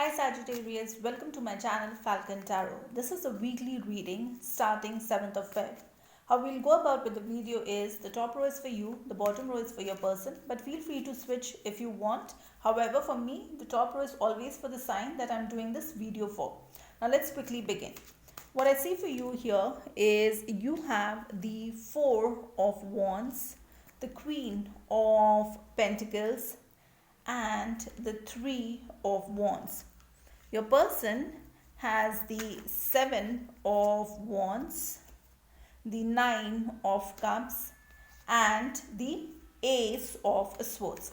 Hi Sagittarius, welcome to my channel Falcon Tarot. This is a weekly reading starting 7th of Feb. How we'll go about with the video is the top row is for you, the bottom row is for your person, but feel free to switch if you want. However, for me, the top row is always for the sign that I'm doing this video for. Now let's quickly begin. What I see for you here is you have the Four of Wands, the Queen of Pentacles, and the Three of Wands. Your person has the Seven of Wands, the Nine of Cups, and the Ace of Swords.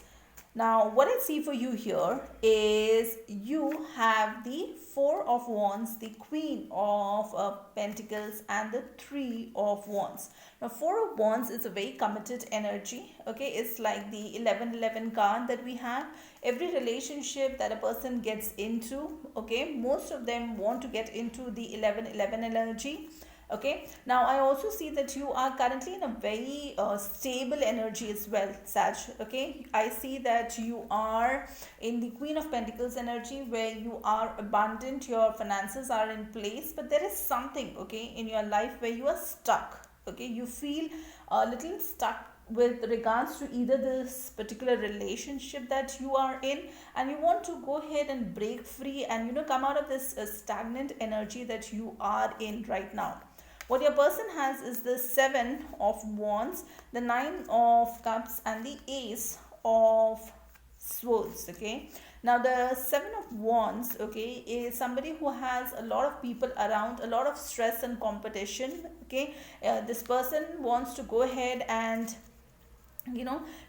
Now, what I see for you here is you have the Four of Wands, the Queen of Pentacles, and the Three of Wands. Now, Four of Wands is a very committed energy. Okay, it's like the 11-11 card that we have. Every relationship that a person gets into, okay, most of them want to get into the 11-11 energy. Okay, now I also see that you are currently in a very stable energy as well, Sag. Okay, I see that you are in the Queen of Pentacles energy where you are abundant, your finances are in place, but there is something, okay, in your life where you are stuck. Okay, you feel a little stuck with regards to either this particular relationship that you are in, and you want to go ahead and break free and come out of this stagnant energy that you are in right now. What your person has is the Seven of Wands, the Nine of Cups, and the Ace of Swords. Okay, now the Seven of Wands, okay, is somebody who has a lot of people around, a lot of stress and competition. Okay, this person wants to go ahead and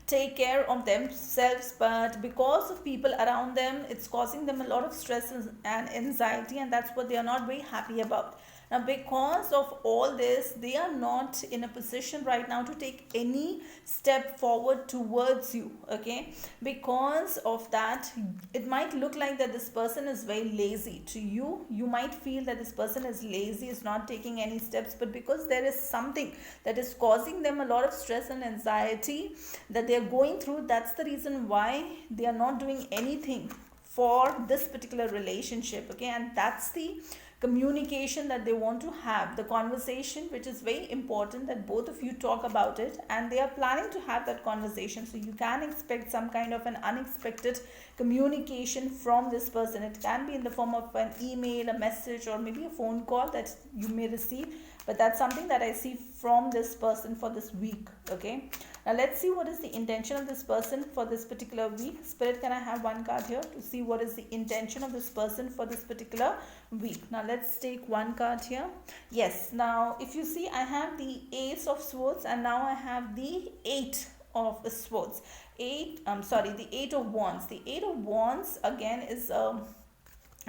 take care of themselves, but because of people around them, it's causing them a lot of stress and anxiety, and that's what they are not very happy about. Now, because of all this, they are not in a position right now to take any step forward towards you. Okay, because of that, it might look like that this person is very lazy to you. You might feel that this person is lazy, is not taking any steps, but because there is something that is causing them a lot of stress and anxiety that they are going through, that's the reason why they are not doing anything for this particular relationship. Okay, and that's the communication that they want to have, the conversation, which is very important that both of you talk about it, and they are planning to have that conversation. So you can expect some kind of an unexpected communication from this person. It can be in the form of an email, a message, or maybe a phone call that you may receive, but that's something that I see from this person for this week. Okay, now let's see what is the intention of this person for this particular week. Spirit, can I have one card here to see what is the intention of this person for this particular week? Now let's take one card here. Yes, now if you see, I have the Ace of Swords, and now I have the Eight of Swords. The Eight of Wands. The Eight of Wands again is a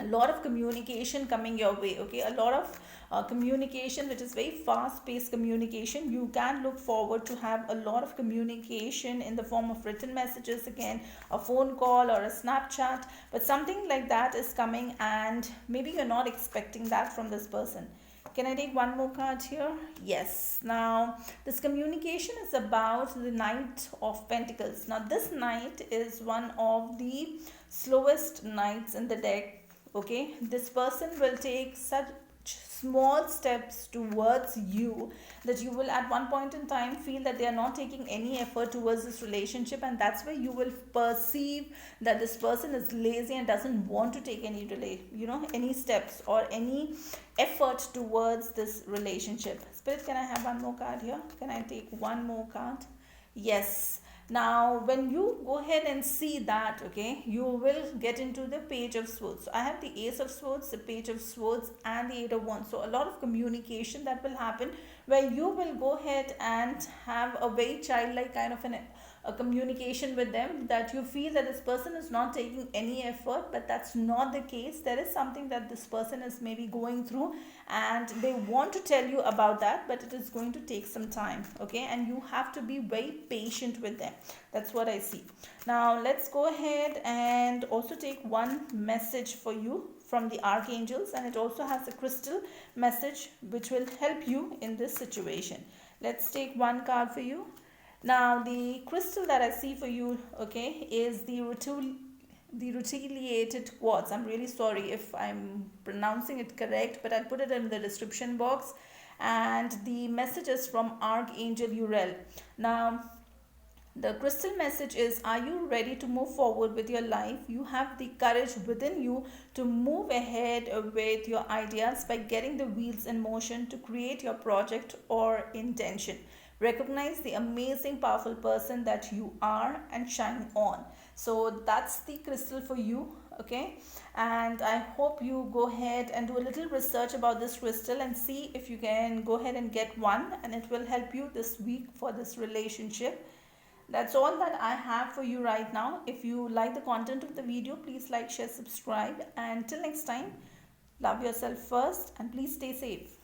lot of communication coming your way. Okay, a lot of communication which is very fast paced communication. You can look forward to have a lot of communication in the form of written messages, again a phone call or a Snapchat, but something like that is coming, and maybe you're not expecting that from this person. Can I take one more card here? Yes. Now, this communication is about the Knight of Pentacles. Now, this Knight is one of the slowest Knights in the deck. Okay, this person will take such small steps towards you that you will at one point in time feel that they are not taking any effort towards this relationship, and that's where you will perceive that this person is lazy and doesn't want to take any steps or any effort towards this relationship. Spirit, can I have one more card here? Can I take one more card? Yes. Now, when you go ahead and see that, okay, you will get into the Page of Swords. So I have the Ace of Swords, the Page of Swords, and the Eight of Wands. So a lot of communication that will happen where you will go ahead and have a very childlike kind of a communication with them, that you feel that this person is not taking any effort, but that's not the case. There is something that this person is maybe going through, and they want to tell you about that, but it is going to take some time. Okay, and you have to be very patient with them. That's what I see. Now let's go ahead and also take one message for you from the archangels, and it also has a crystal message which will help you in this situation. Let's take one card for you. Now the crystal that I see for you, okay, is the the retaliated quartz. I'm really sorry if I'm pronouncing it correct, but I'll put it in the description box. And the message is from Archangel Uriel. Now, the crystal message is, are you ready to move forward with your life? You have the courage within you to move ahead with your ideas by getting the wheels in motion to create your project or intention. Recognize the amazing, powerful person that you are and shine on. So that's the crystal for you. Okay, and I hope you go ahead and do a little research about this crystal and see if you can go ahead and get one, and it will help you this week for this relationship. That's all that I have for you right now. If you like the content of the video, please like, share, subscribe, and till next time, love yourself first and please stay safe.